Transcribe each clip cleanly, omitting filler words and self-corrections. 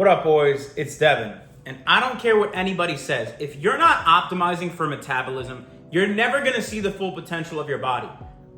What up, boys? It's Devin. And I don't care what anybody says. If you're not optimizing for metabolism, you're never going to see the full potential of your body.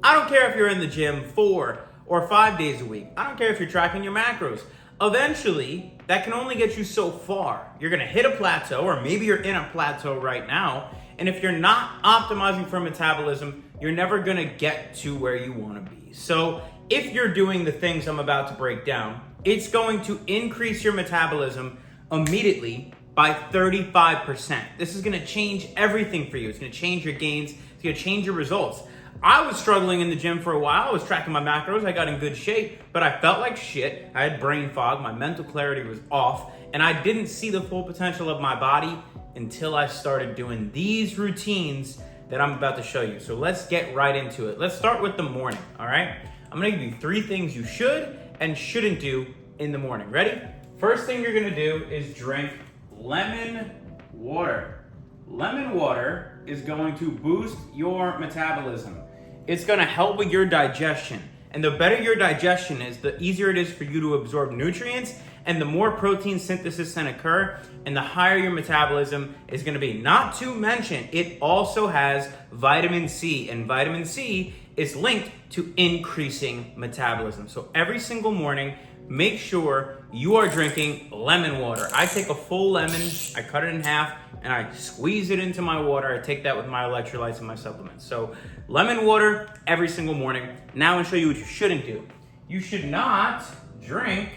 I don't care if you're in the gym 4 or 5 days a week. I don't care if you're tracking your macros. Eventually, that can only get you so far. You're going to hit a plateau, or maybe you're in a plateau right now. And if you're not optimizing for metabolism, you're never going to get to where you want to be. So if you're doing the things I'm about to break down, it's going to increase your metabolism immediately by 35%. This is going to change everything for you. It's going to change your gains. It's going to change your results. I was struggling in the gym for a while. I was tracking my macros. I got in good shape, but I felt like shit. I had brain fog. My mental clarity was off, and I didn't see the full potential of my body until I started doing these routines that I'm about to show you. So let's get right into it. Let's start with the morning, all right? I'm gonna give you 3 things you should and shouldn't do in the morning. Ready? First thing you're gonna do is drink lemon water. Lemon water is going to boost your metabolism. It's gonna help with your digestion. And the better your digestion is, the easier it is for you to absorb nutrients, and the more protein synthesis can occur, and the higher your metabolism is gonna be. Not to mention, it also has vitamin C, and vitamin C is linked to increasing metabolism. So every single morning, make sure you are drinking lemon water. I take a full lemon, I cut it in half, and I squeeze it into my water. I take that with my electrolytes and my supplements. So lemon water every single morning. Now I'm gonna show you what you shouldn't do. You should not drink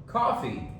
coffee.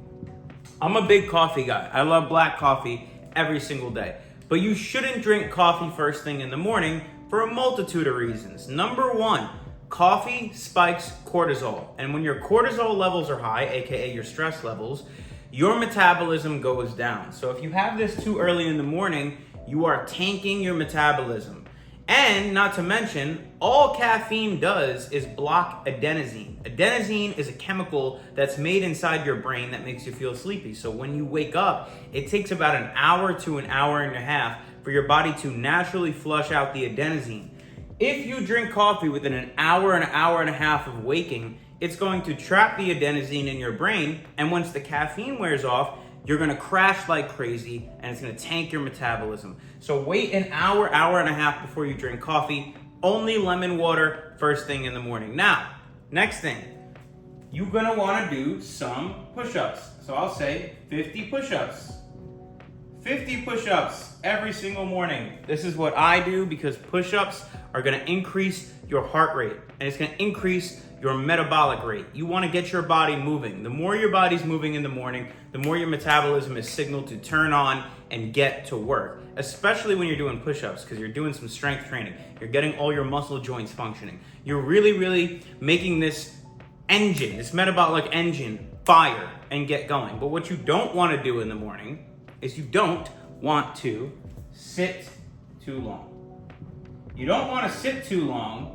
I'm a big coffee guy. I love black coffee every single day. But you shouldn't drink coffee first thing in the morning for a multitude of reasons. Number 1, coffee spikes cortisol. And when your cortisol levels are high, aka your stress levels, your metabolism goes down. So if you have this too early in the morning, you are tanking your metabolism. And not to mention, all caffeine does is block adenosine. Adenosine is a chemical that's made inside your brain that makes you feel sleepy. So when you wake up, it takes about an hour to an hour and a half for your body to naturally flush out the adenosine. If you drink coffee within an hour and a half of waking, it's going to trap the adenosine in your brain, and once the caffeine wears off, you're gonna crash like crazy, and it's gonna tank your metabolism. So wait an hour and a half before you drink coffee. Only lemon water first thing in the morning. Now, next thing, you're gonna wanna do some push-ups. So I'll say 50 push-ups. 50 push-ups every single morning. This is what I do because push-ups are gonna increase your heart rate, and it's gonna increase your metabolic rate. You wanna get your body moving. The more your body's moving in the morning, the more your metabolism is signaled to turn on and get to work, especially when you're doing push-ups because you're doing some strength training. You're getting all your muscle joints functioning. You're really making this engine, this metabolic engine, fire and get going. But what you don't wanna do in the morning is you don't want to sit too long. You don't wanna sit too long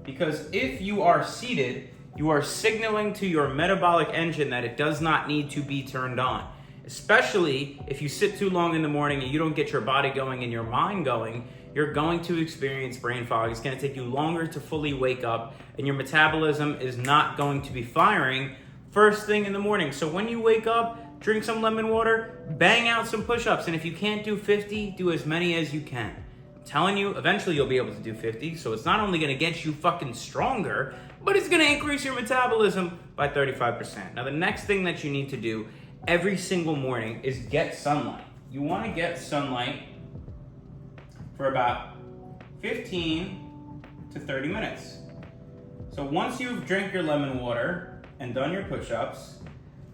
because if you are seated, you are signaling to your metabolic engine that it does not need to be turned on. Especially if you sit too long in the morning and you don't get your body going and your mind going, you're going to experience brain fog. It's gonna take you longer to fully wake up, and your metabolism is not going to be firing first thing in the morning. So when you wake up, drink some lemon water, bang out some push-ups, and if you can't do 50, do as many as you can. I'm telling you, eventually you'll be able to do 50, so it's not only gonna get you fucking stronger, but it's gonna increase your metabolism by 35%. Now the next thing that you need to do every single morning is get sunlight. You wanna get sunlight for about 15 to 30 minutes. So once you've drank your lemon water and done your push-ups,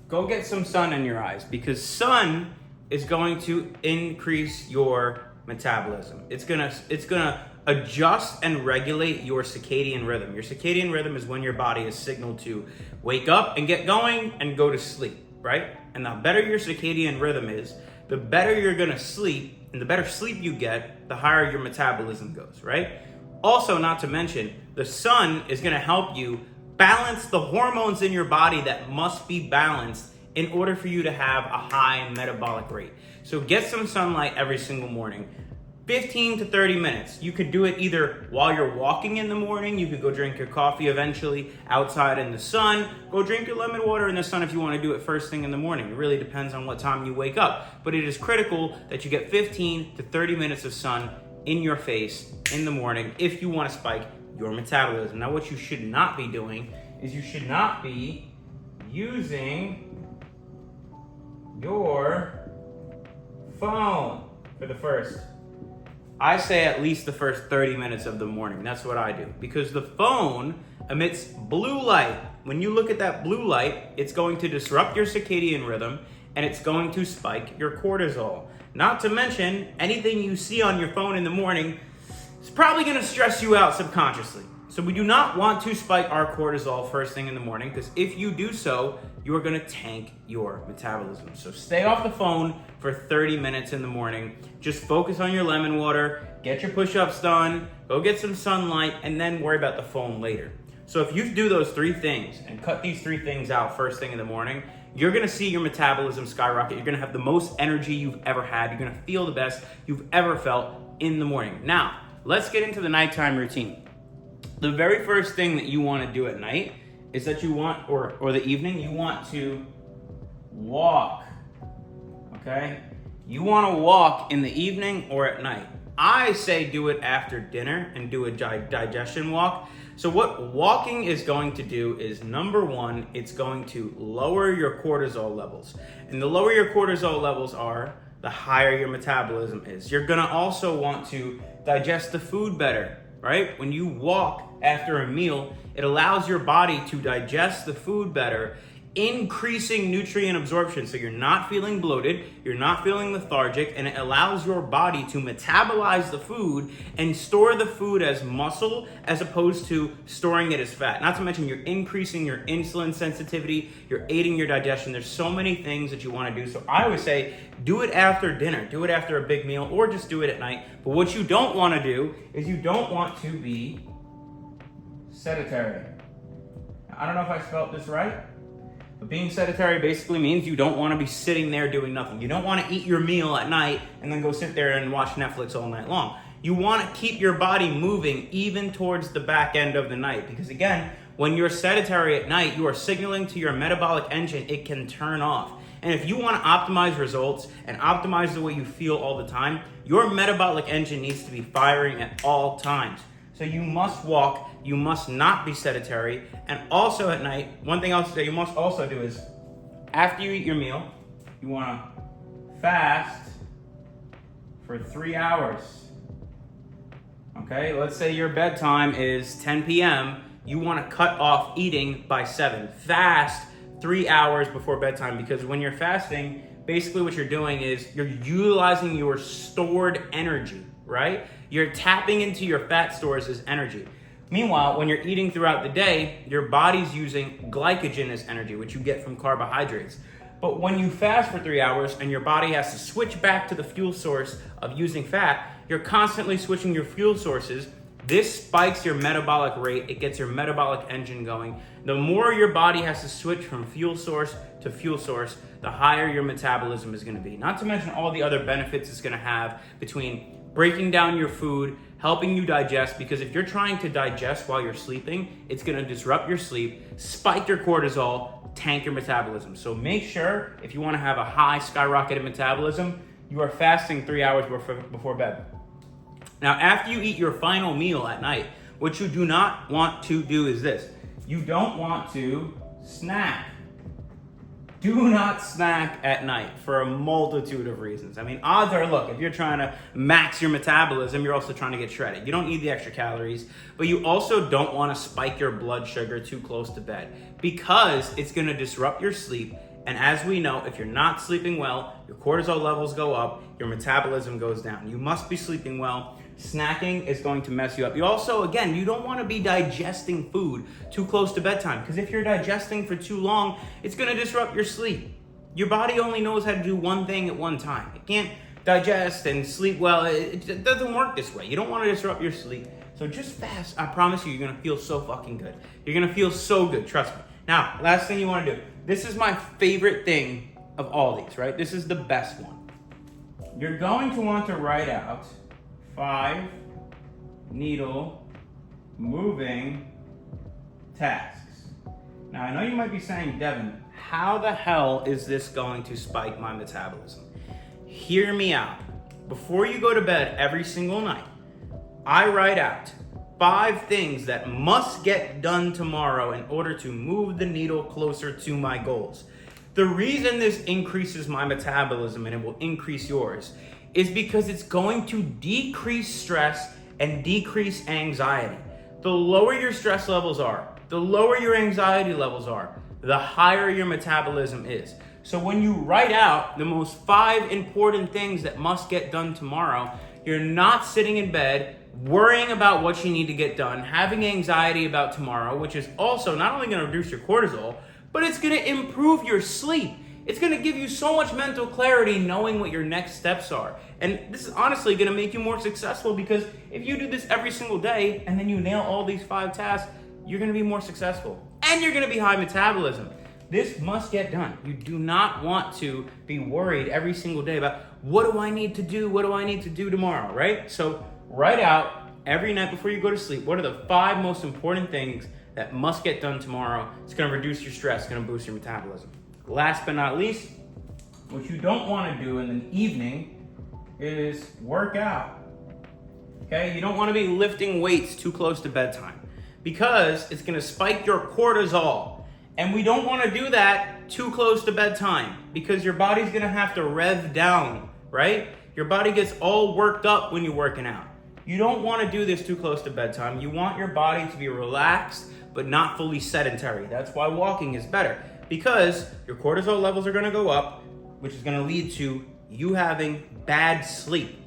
go get some sun in your eyes, because sun is going to increase your metabolism. It's gonna adjust and regulate your circadian rhythm. Your circadian rhythm is when your body is signaled to wake up and get going and go to sleep, right? And the better your circadian rhythm is, the better you're gonna sleep, and the better sleep you get, the higher your metabolism goes, right? Also, not to mention, the sun is gonna help you balance the hormones in your body that must be balanced in order for you to have a high metabolic rate. So get some sunlight every single morning. 15 to 30 minutes. You could do it either while you're walking in the morning. You could go drink your coffee eventually outside in the sun. Go drink your lemon water in the sun if you want to do it first thing in the morning. It really depends on what time you wake up. But it is critical that you get 15 to 30 minutes of sun in your face in the morning if you want to spike your metabolism. Now, what you should not be doing is you should not be using your phone for the first, I say at least the first 30 minutes of the morning. That's what I do. Because the phone emits blue light. When you look at that blue light, it's going to disrupt your circadian rhythm and it's going to spike your cortisol. Not to mention, anything you see on your phone in the morning is probably going to stress you out subconsciously. So we do not want to spike our cortisol first thing in the morning, because if you do so, you are going to tank your metabolism. So stay off the phone for 30 minutes in the morning. Just focus on your lemon water, get your push-ups done, go get some sunlight, and then worry about the phone later. So if you do those 3 things and cut these 3 things out first thing in the morning, you're going to see your metabolism skyrocket. You're going to have the most energy you've ever had. You're going to feel the best you've ever felt in the morning. Now, let's get into the nighttime routine. The very first thing that you want to do at night is that you want, or the evening, you want to walk, okay? You want to walk in the evening or at night. I say do it after dinner and do a digestion walk. So what walking is going to do is, number one, it's going to lower your cortisol levels. And the lower your cortisol levels are, the higher your metabolism is. You're going to also want to digest the food better, right? When you walk after a meal, it allows your body to digest the food better, increasing nutrient absorption. So you're not feeling bloated, you're not feeling lethargic, and it allows your body to metabolize the food and store the food as muscle as opposed to storing it as fat. Not to mention you're increasing your insulin sensitivity, you're aiding your digestion. There's so many things that you want to do. So I always say do it after dinner, do it after a big meal, or just do it at night. But what you don't want to do is you don't want to be sedentary. Now, I don't know if I spelled this right, but being sedentary basically means you don't want to be sitting there doing nothing. You don't want to eat your meal at night and then go sit there and watch Netflix all night long. You want to keep your body moving even towards the back end of the night, because again, when you're sedentary at night, you are signaling to your metabolic engine it can turn off. And if you want to optimize results and optimize the way you feel all the time, your metabolic engine needs to be firing at all times. So you must walk, you must not be sedentary, and also at night, one thing else that you must also do is, after you eat your meal, you want to fast for 3 hours. Okay, let's say your bedtime is 10 p.m., you want to cut off eating by 7. Fast 3 hours before bedtime, because when you're fasting, basically what you're doing is you're utilizing your stored energy, right? You're tapping into your fat stores as energy. Meanwhile, when you're eating throughout the day, your body's using glycogen as energy, which you get from carbohydrates. But when you fast for 3 hours and your body has to switch back to the fuel source of using fat, you're constantly switching your fuel sources. This spikes your metabolic rate. It gets your metabolic engine going. The more your body has to switch from fuel source to fuel source, the higher your metabolism is going to be. Not to mention all the other benefits it's going to have between breaking down your food, helping you digest, because if you're trying to digest while you're sleeping, it's going to disrupt your sleep, spike your cortisol, tank your metabolism. So make sure, if you want to have a high skyrocketed metabolism, you are fasting 3 hours before bed. Now, after you eat your final meal at night, what you do not want to do is this. You don't want to snack. Do not snack at night for a multitude of reasons. I mean, odds are, look, if you're trying to max your metabolism, you're also trying to get shredded. You don't need the extra calories, but you also don't want to spike your blood sugar too close to bed, because it's going to disrupt your sleep. And as we know, if you're not sleeping well, your cortisol levels go up, your metabolism goes down. You must be sleeping well. Snacking is going to mess you up. You also, again, you don't want to be digesting food too close to bedtime, because if you're digesting for too long, it's going to disrupt your sleep. Your body only knows how to do one thing at one time. It can't digest and sleep well. It doesn't work this way. You don't want to disrupt your sleep. So just fast. I promise you, you're going to feel so fucking good. You're going to feel so good. Trust me. Now, last thing you want to do. This is my favorite thing of all these, right? This is the best one. You're going to want to write out 5 needle moving tasks. Now, I know you might be saying, Devin, how the hell is this going to spike my metabolism? Hear me out. Before you go to bed every single night, I write out 5 things that must get done tomorrow in order to move the needle closer to my goals. The reason this increases my metabolism, and it will increase yours, is because it's going to decrease stress and decrease anxiety. The lower your stress levels are, the lower your anxiety levels are, the higher your metabolism is. So when you write out the most 5 important things that must get done tomorrow, you're not sitting in bed worrying about what you need to get done, having anxiety about tomorrow, which is also not only going to reduce your cortisol, but it's going to improve your sleep. It's going to give you so much mental clarity knowing what your next steps are. And this is honestly going to make you more successful, because if you do this every single day and then you nail all these 5 tasks, you're going to be more successful and you're going to be high metabolism. This must get done. You do not want to be worried every single day about what do I need to do? What do I need to do tomorrow, right? So write out every night before you go to sleep, what are the 5 most important things that must get done tomorrow? It's going to reduce your stress, it's going to boost your metabolism. Last but not least, what you don't want to do in the evening is work out. Okay? You don't want to be lifting weights too close to bedtime, because it's going to spike your cortisol. And we don't want to do that too close to bedtime, because your body's going to have to rev down, right? Your body gets all worked up when you're working out. You don't want to do this too close to bedtime. You want your body to be relaxed, but not fully sedentary. That's why walking is better, because your cortisol levels are going to go up, which is going to lead to you having bad sleep.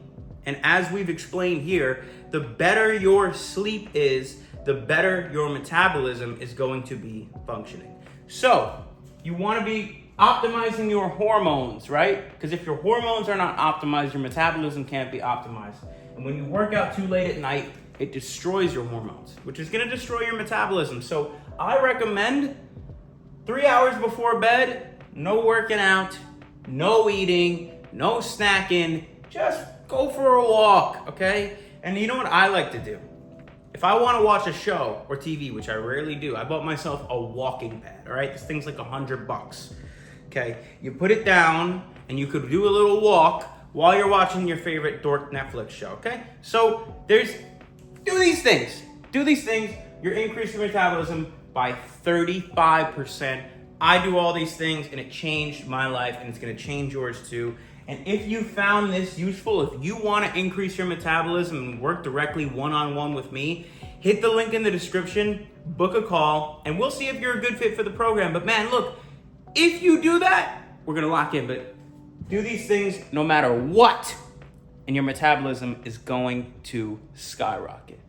And as we've explained here, the better your sleep is, the better your metabolism is going to be functioning. So you want to be optimizing your hormones, right? Because if your hormones are not optimized, your metabolism can't be optimized. And when you work out too late at night, it destroys your hormones, which is going to destroy your metabolism. So I recommend 3 hours before bed, no working out, no eating, no snacking, just go for a walk, okay? And you know what I like to do? If I want to watch a show or TV, which I rarely do, I bought myself a walking pad, all right? This thing's like $100, okay? You put it down and you could do a little walk while you're watching your favorite dork Netflix show, okay? So do these things. Do these things. You're increasing your metabolism by 35%. I do all these things and it changed my life, and it's going to change yours too. And if you found this useful, if you want to increase your metabolism and work directly one-on-one with me, hit the link in the description, book a call, and we'll see if you're a good fit for the program. But man, look, if you do that, we're going to lock in. But do these things no matter what, and your metabolism is going to skyrocket.